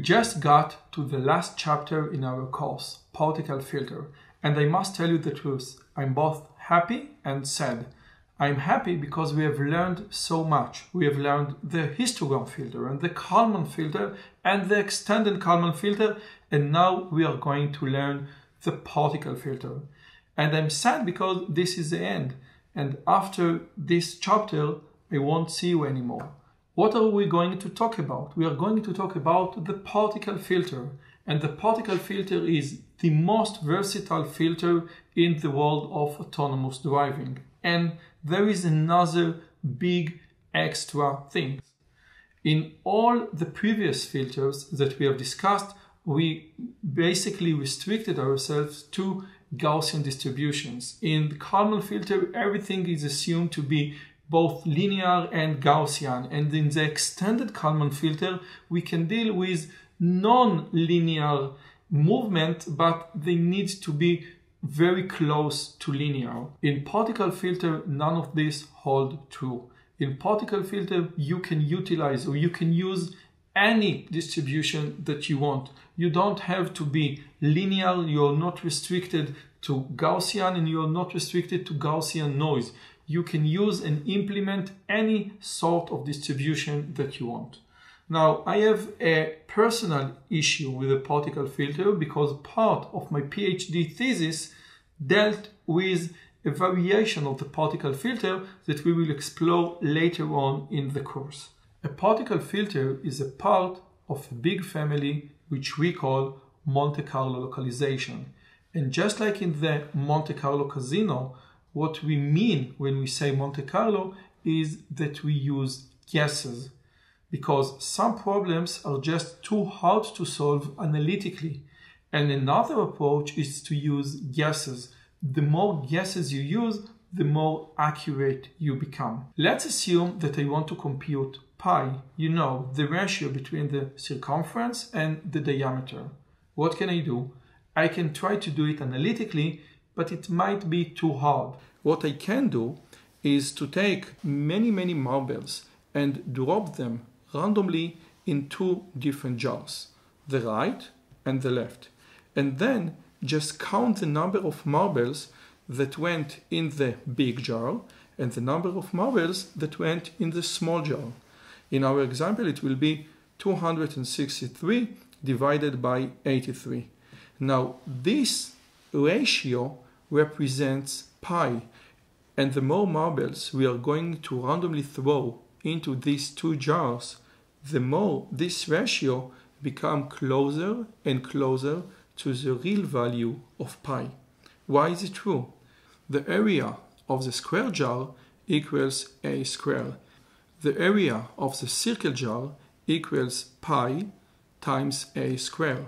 just got to the last chapter in our course, particle filter, and I must tell you the truth. I'm both happy and sad. I'm happy because we have learned so much. We have learned the histogram filter and the Kalman filter and the extended Kalman filter, and now we are going to learn the particle filter. And I'm sad because this is the end, and after this chapter I won't see you anymore. What are we going to talk about? We are going to talk about the particle filter, and the particle filter is the most versatile filter in the world of autonomous driving. And there is another big extra thing. In all the previous filters that we have discussed, we basically restricted ourselves to Gaussian distributions. In the Kalman filter, everything is assumed to be both linear and Gaussian, and in the extended Kalman filter we can deal with non-linear movement, but they need to be very close to linear. In particle filter, none of this hold true. In particle filter, you can utilize or you can use any distribution that you want. You don't have to be linear, you're not restricted to Gaussian, and you're not restricted to Gaussian noise. You can use and implement any sort of distribution that you want. Now, I have a personal issue with the particle filter because part of my PhD thesis dealt with a variation of the particle filter that we will explore later on in the course. A particle filter is a part of a big family which we call Monte Carlo localization. And just like in the Monte Carlo casino, what we mean when we say Monte Carlo is that we use guesses, because some problems are just too hard to solve analytically. And another approach is to use guesses. The more guesses you use, the more accurate you become. Let's assume that I want to compute pi, the ratio between the circumference and the diameter. What can I do? I can try to do it analytically, but it might be too hard. What I can do is to take many marbles and drop them randomly in two different jars, the right and the left, and then just count the number of marbles that went in the big jar and the number of marbles that went in the small jar. In our example, it will be 263 divided by 83. Now, this ratio represents pi, and the more marbles we are going to randomly throw into these two jars, the more this ratio becomes closer and closer to the real value of pi. Why is it true? The area of the square jar equals a square. The area of the circle jar equals pi times a square.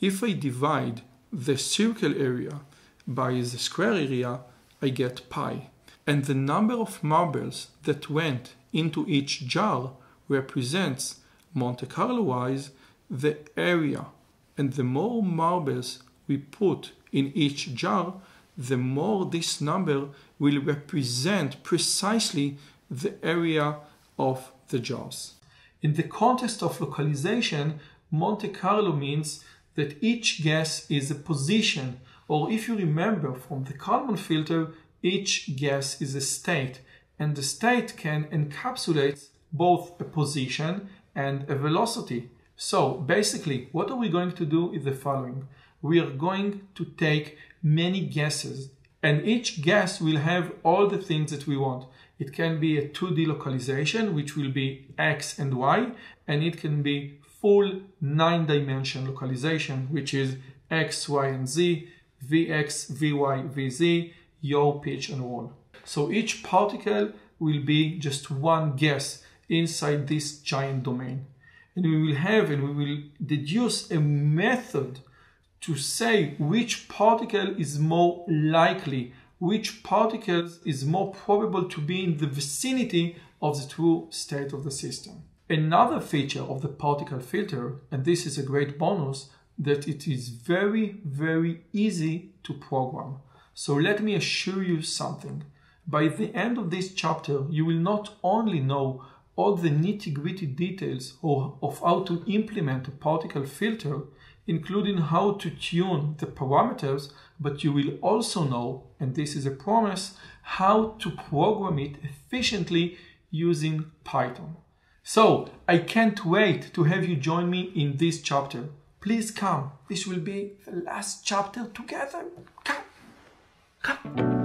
If I divide the circle area by the square area, I get pi. And the number of marbles that went into each jar represents, Monte Carlo-wise, the area. And the more marbles we put in each jar, the more this number will represent precisely the area of the jars. In the context of localization, Monte Carlo means that each guess is a position, or if you remember from the Kalman filter, each guess is a state, and the state can encapsulate both a position and a velocity. So basically, what are we going to do is the following. We are going to take many guesses, and each guess will have all the things that we want. It can be a 2D localization, which will be X and Y, and it can be full 9-dimension localization, which is X, Y, and Z, Vx, Vy, Vz, yaw, pitch, and roll. So each particle will be just one guess inside this giant domain. And we will deduce a method to say which particle is more likely, which particle is more probable to be in the vicinity of the true state of the system. Another feature of the particle filter, and this is a great bonus, that it is very easy to program. So let me assure you something. By the end of this chapter, you will not only know all the nitty-gritty details of how to implement a particle filter, including how to tune the parameters, but you will also know, and this is a promise, how to program it efficiently using Python. So, I can't wait to have you join me in this chapter. Please come. This will be the last chapter together. Come.